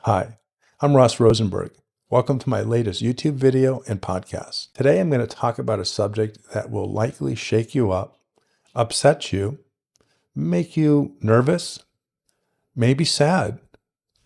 Hi, I'm Rosenberg. Welcome to my latest YouTube video and podcast. Today I'm going to talk about a subject that will likely shake you up, upset you, make you nervous, maybe sad,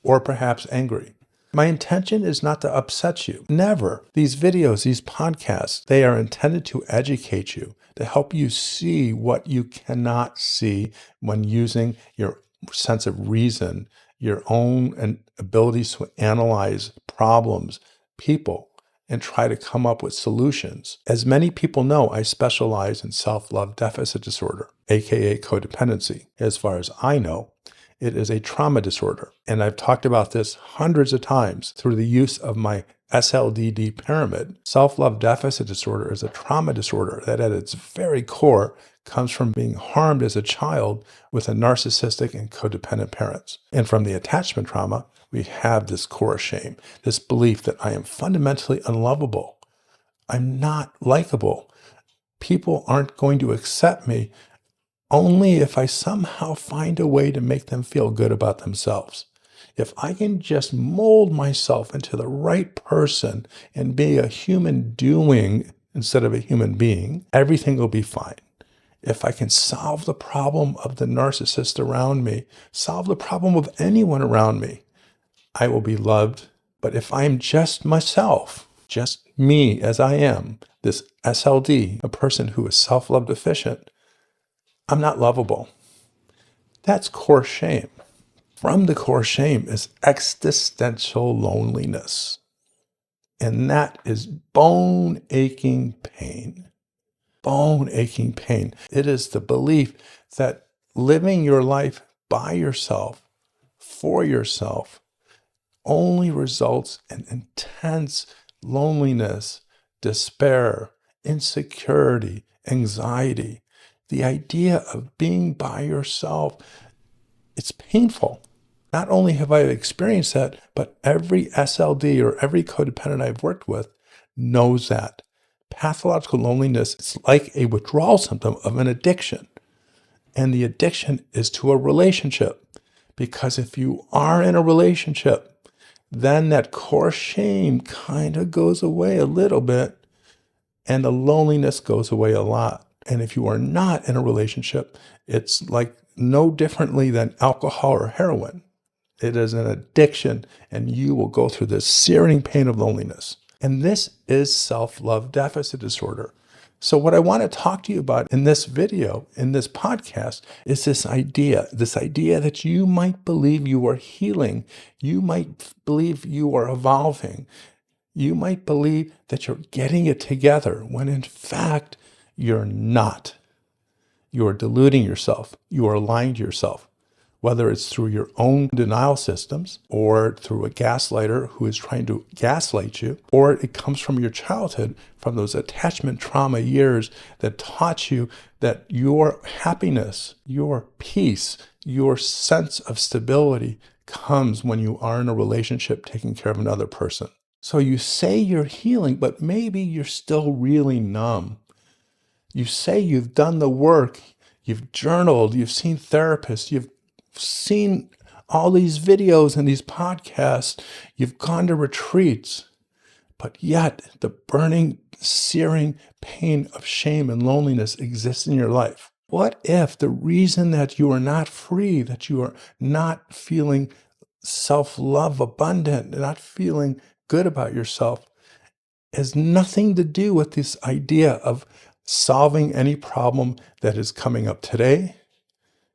or perhaps angry. My intention is not to upset you. Never. These videos, these podcasts, they are intended to educate you, to help you see what you cannot see when using your sense of reason, your own abilities to analyze problems, people, and try to come up with solutions. As many people know, I specialize in self-love deficit disorder, aka codependency. As far as I know, it is a trauma disorder. And I've talked about this hundreds of times through the use of my SLDD pyramid. Self-love deficit disorder is a trauma disorder that at its very core comes from being harmed as a child with a narcissistic and codependent parents. And from the attachment trauma, we have this core shame, this belief that I am fundamentally unlovable. I'm not likable. People aren't going to accept me only if I somehow find a way to make them feel good about themselves. If I can just mold myself into the right person and be a human doing instead of a human being, everything will be fine. If I can solve the problem of the narcissist around me, solve the problem of anyone around me, I will be loved. But if I'm just myself, just me as I am, this SLD, a person who is self-love deficient, I'm not lovable. That's core shame. From the core shame is existential loneliness. And that is bone-aching pain. Bone-aching pain. It is the belief that living your life by yourself, for yourself, only results in intense loneliness, despair, insecurity, anxiety. The idea of being by yourself, it's painful. Not only have I experienced that, but every SLD or every codependent I've worked with knows that. Pathological loneliness is like a withdrawal symptom of an addiction. And the addiction is to a relationship. Because if you are in a relationship, then that core shame kind of goes away a little bit, and the loneliness goes away a lot. And if you are not in a relationship, it's like no differently than alcohol or heroin. It is an addiction, and you will go through this searing pain of loneliness. And this is self-love deficit disorder. So what I want to talk to you about in this video, in this podcast, is this idea that you might believe you are healing. You might believe you are evolving. You might believe that you're getting it together, when in fact, you're not. You are deluding yourself. You are lying to yourself, whether it's through your own denial systems or through a gaslighter who is trying to gaslight you, or it comes from your childhood, from those attachment trauma years that taught you that your happiness, your peace, your sense of stability comes when you are in a relationship taking care of another person. So you say you're healing, but maybe you're still really numb. You say you've done the work, you've journaled, you've seen therapists, you've seen all these videos and these podcasts, you've gone to retreats, but yet the burning, searing pain of shame and loneliness exists in your life. What if the reason that you are not free, that you are not feeling self-love abundant, not feeling good about yourself, has nothing to do with this idea of solving any problem that is coming up today,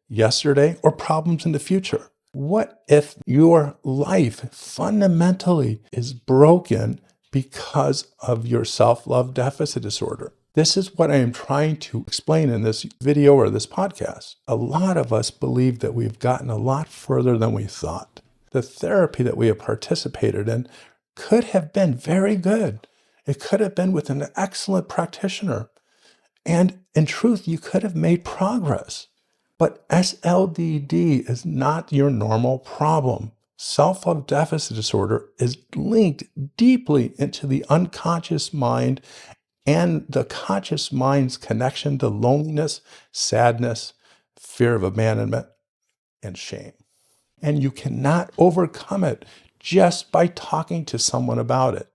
yesterday, or problems in the future? What if your life fundamentally is broken because of your self-love deficit disorder? This is what I am trying to explain in this video or this podcast. A lot of us believe that we've gotten a lot further than we thought. The therapy that we have participated in could have been very good. It could have been with an excellent practitioner. And in truth, you could have made progress. But SLDD is not your normal problem. Self-love deficit disorder is linked deeply into the unconscious mind and the conscious mind's connection to loneliness, sadness, fear of abandonment, and shame. And you cannot overcome it just by talking to someone about it.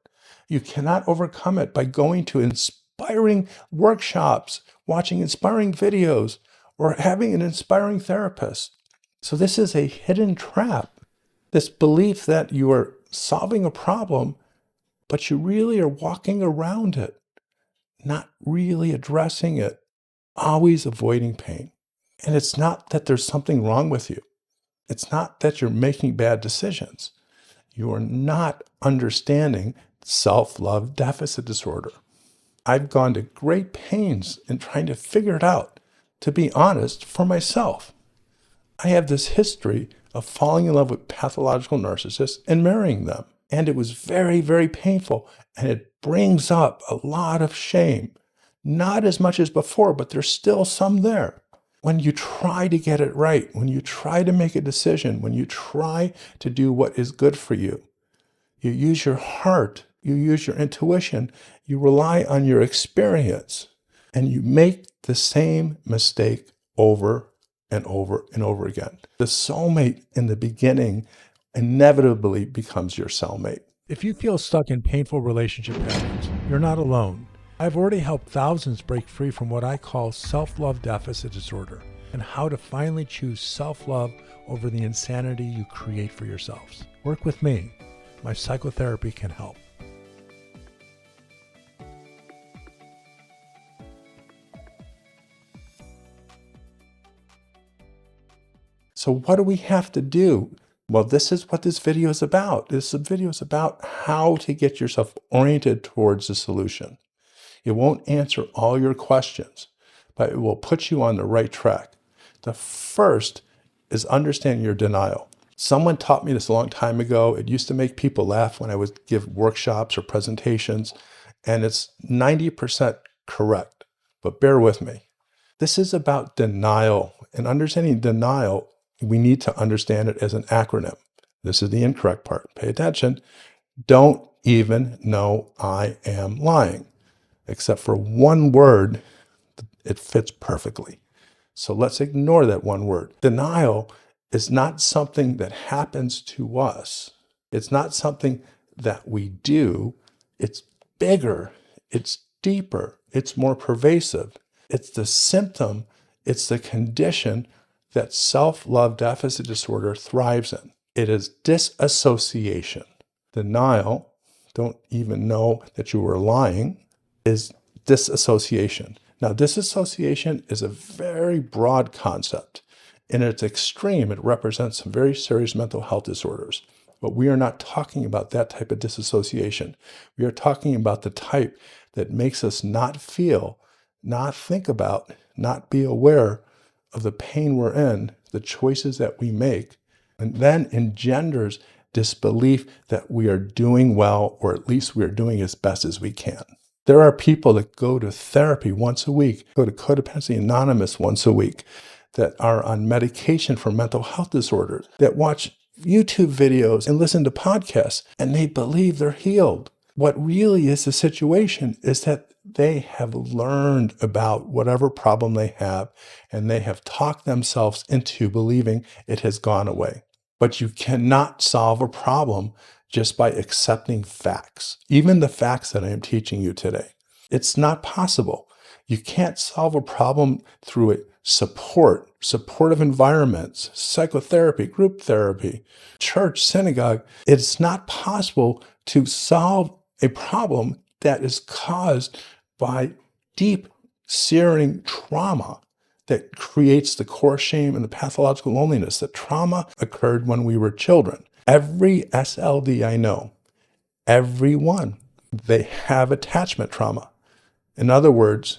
You cannot overcome it by going to inspiring workshops, watching inspiring videos, or having an inspiring therapist. So this is a hidden trap. This belief that you are solving a problem, but you really are walking around it, not really addressing it, always avoiding pain. And it's not that there's something wrong with you. It's not that you're making bad decisions. You are not understanding self-love deficit disorder. I've gone to great pains in trying to figure it out, to be honest, for myself. I have this history of falling in love with pathological narcissists and marrying them. And it was very, very painful. And it brings up a lot of shame. Not as much as before, but there's still some there. When you try to get it right, when you try to make a decision, when you try to do what is good for you, you use your heart, you use your intuition, you rely on your experience, and you make the same mistake over and over and over again. The soulmate in the beginning inevitably becomes your cellmate. If you feel stuck in painful relationship patterns, you're not alone. I've already helped thousands break free from what I call self-love deficit disorder and how to finally choose self-love over the insanity you create for yourselves. Work with me. My psychotherapy can help. So what do we have to do? Well, this is what this video is about. This video is about how to get yourself oriented towards the solution. It won't answer all your questions, but it will put you on the right track. The first is understanding your denial. Someone taught me this a long time ago. It used to make people laugh when I would give workshops or presentations, and it's 90% correct, but bear with me. This is about denial, and understanding denial, we need to understand it as an acronym. This is the incorrect part. Pay attention. Don't even know I am lying. Except for one word, it fits perfectly. So let's ignore that one word. Denial is not something that happens to us. It's not something that we do. It's bigger. It's deeper. It's more pervasive. It's the symptom. It's the condition that self-love deficit disorder thrives in. It is disassociation. Denial, don't even know that you were lying, is disassociation. Now, disassociation is a very broad concept. In its extreme, it represents some very serious mental health disorders. But we are not talking about that type of disassociation. We are talking about the type that makes us not feel, not think about, not be aware of the pain we're in, the choices that we make, and then engenders disbelief that we are doing well, or at least we are doing as best as we can. There are people that go to therapy once a week, go to Codependency Anonymous once a week, that are on medication for mental health disorders, that watch YouTube videos and listen to podcasts, and they believe they're healed. What really is the situation is that they have learned about whatever problem they have, and they have talked themselves into believing it has gone away. But you cannot solve a problem just by accepting facts, even the facts that I am teaching you today. It's not possible. You can't solve a problem through supportive environments, psychotherapy, group therapy, church, synagogue. It's not possible to solve a problem that is caused by deep, searing trauma that creates the core shame and the pathological loneliness. The trauma occurred when we were children. Every SLD I know, every one, they have attachment trauma. In other words,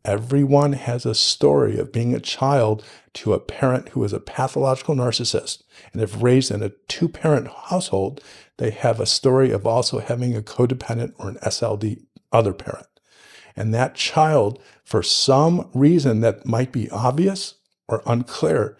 everyone has a story of being a child to a parent who is a pathological narcissist. And if raised in a two-parent household, they have a story of also having a codependent or an SLD other parent. And that child, for some reason that might be obvious or unclear,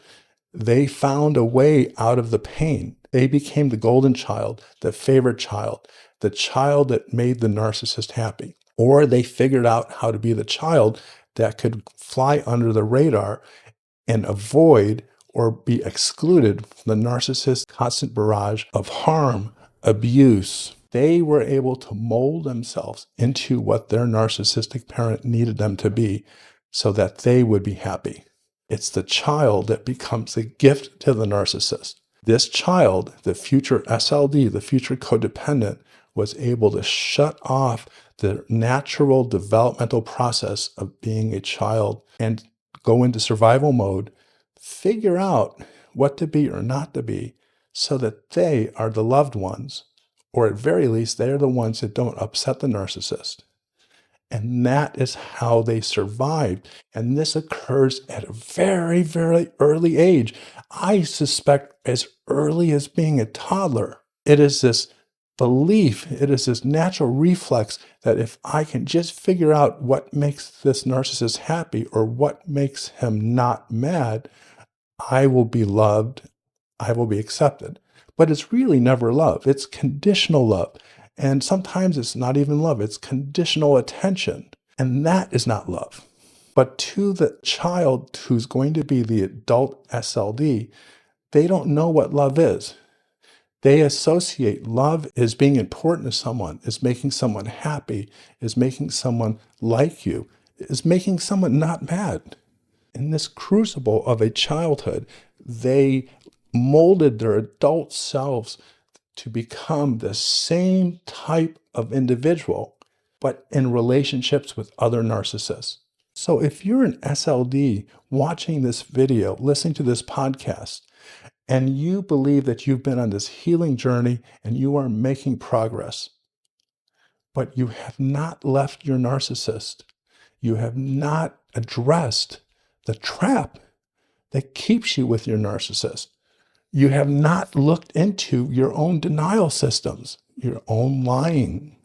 they found a way out of the pain. They became the golden child, the favorite child, the child that made the narcissist happy. Or they figured out how to be the child that could fly under the radar and avoid or be excluded from the narcissist's constant barrage of harm, abuse, they were able to mold themselves into what their narcissistic parent needed them to be so that they would be happy. It's the child that becomes a gift to the narcissist. This child, the future SLD, the future codependent, was able to shut off the natural developmental process of being a child and go into survival mode, figure out what to be or not to be, so that they are the loved ones, or at very least, they are the ones that don't upset the narcissist. And that is how they survived. And this occurs at a very, very early age. I suspect as early as being a toddler. It is this belief, it is this natural reflex that if I can just figure out what makes this narcissist happy or what makes him not mad, I will be loved, I will be accepted. But it's really never love. It's conditional love. And sometimes it's not even love. It's conditional attention. And that is not love. But to the child who's going to be the adult SLD, they don't know what love is. They associate love as being important to someone, as making someone happy, as making someone like you, as making someone not mad. In this crucible of a childhood, they molded their adult selves to become the same type of individual, but in relationships with other narcissists. So if you're an SLD watching this video, listening to this podcast, and you believe that you've been on this healing journey and you are making progress, but you have not left your narcissist, you have not addressed the trap that keeps you with your narcissist, you have not looked into your own denial systems, your own lying,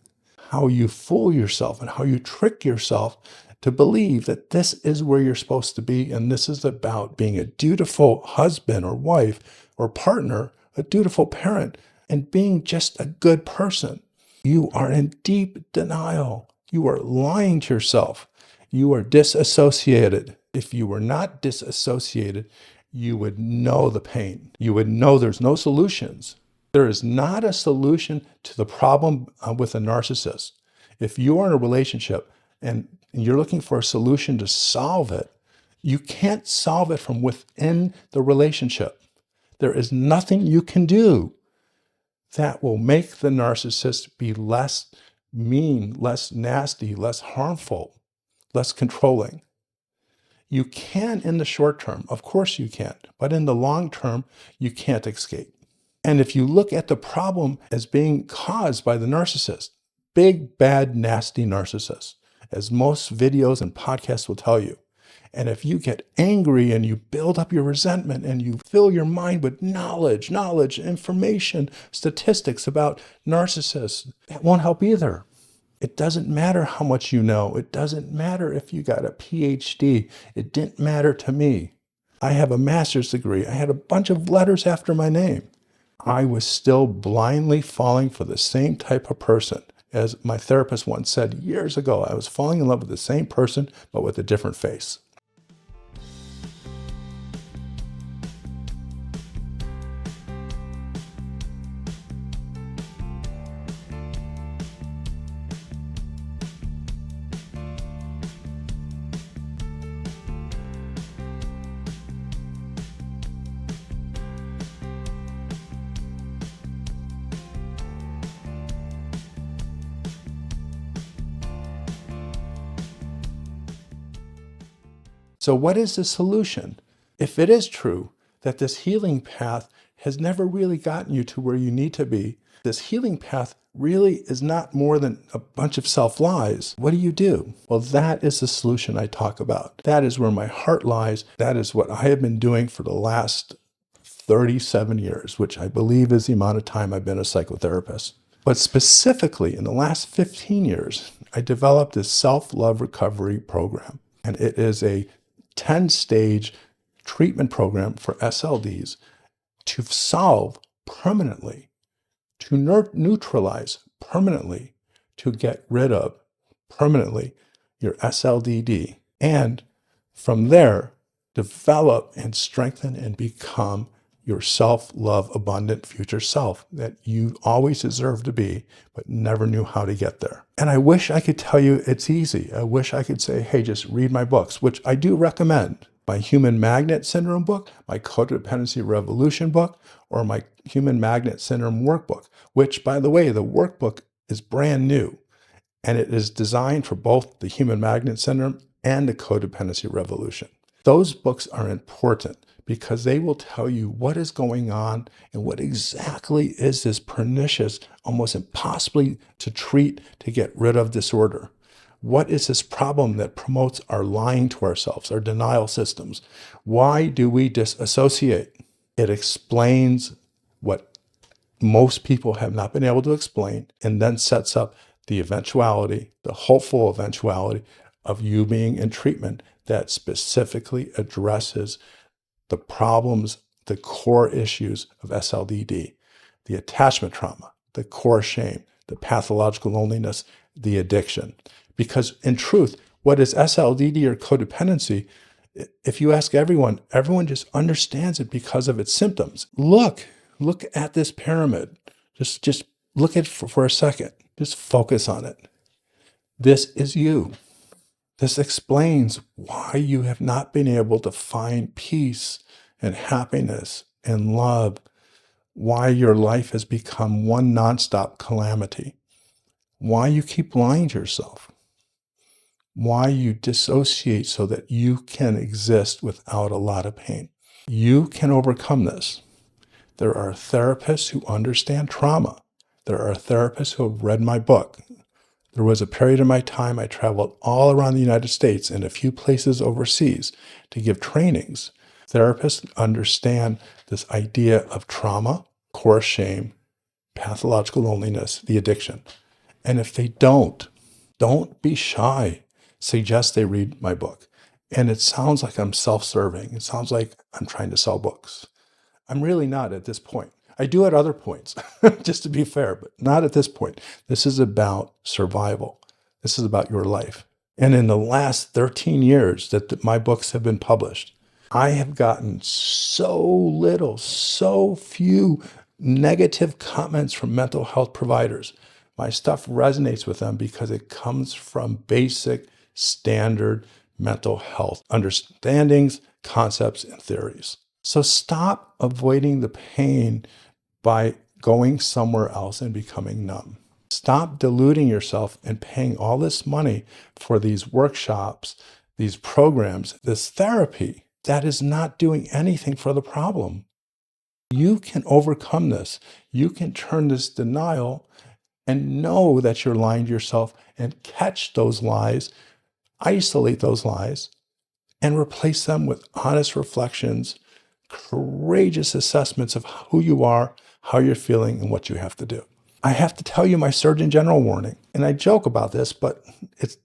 how you fool yourself and how you trick yourself to believe that this is where you're supposed to be and this is about being a dutiful husband or wife or partner, a dutiful parent, and being just a good person. You are in deep denial. You are lying to yourself. You are disassociated. If you were not disassociated, you would know the pain. You would know there's no solutions. There is not a solution to the problem with a narcissist. If you are in a relationship and you're looking for a solution to solve it, you can't solve it from within the relationship. There is nothing you can do that will make the narcissist be less mean, less nasty, less harmful, less controlling. You can in the short term, of course you can, but in the long term, you can't escape. And if you look at the problem as being caused by the narcissist, big, bad, nasty narcissist, as most videos and podcasts will tell you, and if you get angry and you build up your resentment and you fill your mind with knowledge, information, statistics about narcissists, that won't help either. It doesn't matter how much you know. It doesn't matter if you got a PhD. It didn't matter to me. I have a master's degree. I had a bunch of letters after my name. I was still blindly falling for the same type of person. As my therapist once said years ago, I was falling in love with the same person, but with a different face. So what is the solution? If it is true that this healing path has never really gotten you to where you need to be, this healing path really is not more than a bunch of self-lies, what do? Well, that is the solution I talk about. That is where my heart lies. That is what I have been doing for the last 37 years, which I believe is the amount of time I've been a psychotherapist. But specifically in the last 15 years, I developed this self-love recovery program. And it is a 10-stage treatment program for SLDs to solve permanently, to neutralize permanently, to get rid of permanently your SLDD, and from there, develop and strengthen and become your self-love, abundant future self that you always deserve to be, but never knew how to get there. And I wish I could tell you it's easy. I wish I could say, hey, just read my books, which I do recommend. My Human Magnet Syndrome book, my Codependency Revolution book, or my Human Magnet Syndrome workbook, which, by the way, the workbook is brand new. And it is designed for both the Human Magnet Syndrome and the Codependency Revolution. Those books are important because they will tell you what is going on and what exactly is this pernicious, almost impossibly to treat, to get rid of disorder. What is this problem that promotes our lying to ourselves, our denial systems? Why do we disassociate? It explains what most people have not been able to explain, and then sets up the eventuality, the hopeful eventuality of you being in treatment that specifically addresses the problems, the core issues of SLDD, the attachment trauma, the core shame, the pathological loneliness, the addiction. Because in truth, what is SLDD or codependency? If you ask everyone just understands it because of its symptoms. Look at this pyramid. Just look at it for a second. Just focus on it. This is you. This explains why you have not been able to find peace and happiness and love, why your life has become one nonstop calamity, why you keep lying to yourself, why you dissociate so that you can exist without a lot of pain. You can overcome this. There are therapists who understand trauma. There are therapists who have read my book. There was a period of my time I traveled all around the United States and a few places overseas to give trainings. Therapists understand this idea of trauma, core shame, pathological loneliness, the addiction. And if they don't be shy. Suggest they read my book. And it sounds like I'm self-serving. It sounds like I'm trying to sell books. I'm really not at this point. I do at other points, just to be fair, but not at this point. This is about survival. This is about your life. And in the last 13 years that my books have been published, I have gotten so few negative comments from mental health providers. My stuff resonates with them because it comes from basic, standard mental health understandings, concepts, and theories. So stop avoiding the pain by going somewhere else and becoming numb. Stop deluding yourself and paying all this money for these workshops, these programs, this therapy that is not doing anything for the problem. You can overcome this. You can turn this denial and know that you're lying to yourself and catch those lies, isolate those lies, and replace them with honest reflections, courageous assessments of who you are, how you're feeling, and what you have to do. I have to tell you my Surgeon General warning, and I joke about this, but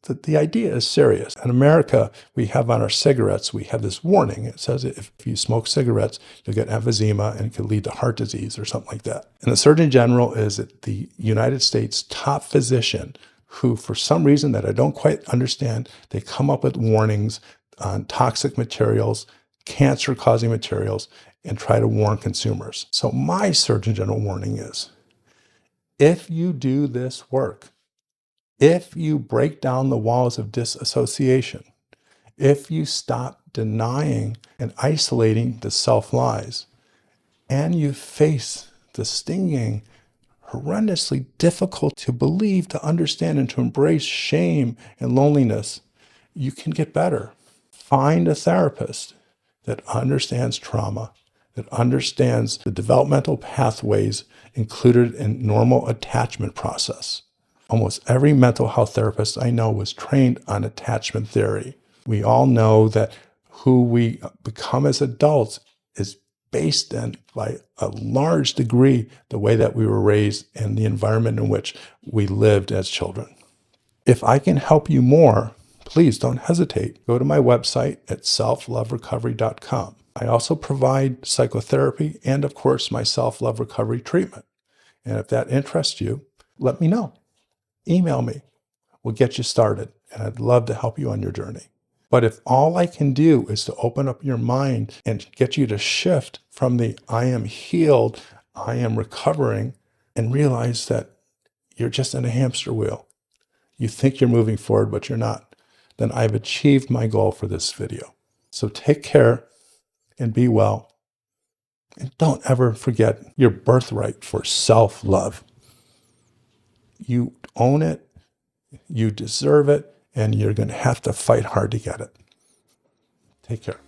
the idea is serious. In America, we have on our cigarettes, we have this warning. It says if you smoke cigarettes, you'll get emphysema and it could lead to heart disease or something like that. And the Surgeon General is the United States top physician who, for some reason that I don't quite understand, they come up with warnings on toxic materials, cancer-causing materials, and try to warn consumers. So my Surgeon General warning is, if you do this work, if you break down the walls of disassociation, if you stop denying and isolating the self-lies, and you face the stinging, horrendously difficult to believe, to understand, and to embrace shame and loneliness, you can get better. Find a therapist that understands trauma, that understands the developmental pathways included in normal attachment process. Almost every mental health therapist I know was trained on attachment theory. We all know that who we become as adults is based in, by a large degree, the way that we were raised and the environment in which we lived as children. If I can help you more, please don't hesitate. Go to my website at selfloverecovery.com. I also provide psychotherapy and, of course, my self-love recovery treatment. And if that interests you, let me know. Email me. We'll get you started, and I'd love to help you on your journey. But if all I can do is to open up your mind and get you to shift from the I am healed, I am recovering, and realize that you're just in a hamster wheel. You think you're moving forward, but you're not. Then I've achieved my goal for this video. So take care and be well. And don't ever forget your birthright for self-love. You own it, you deserve it, and you're going to have to fight hard to get it. Take care.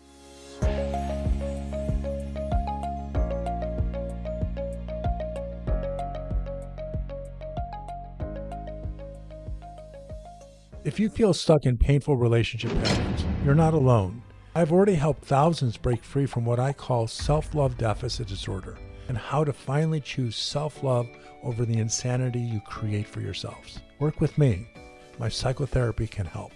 If you feel stuck in painful relationship patterns, you're not alone. I've already helped thousands break free from what I call self-love deficit disorder and how to finally choose self-love over the insanity you create for yourselves. Work with me. My psychotherapy can help.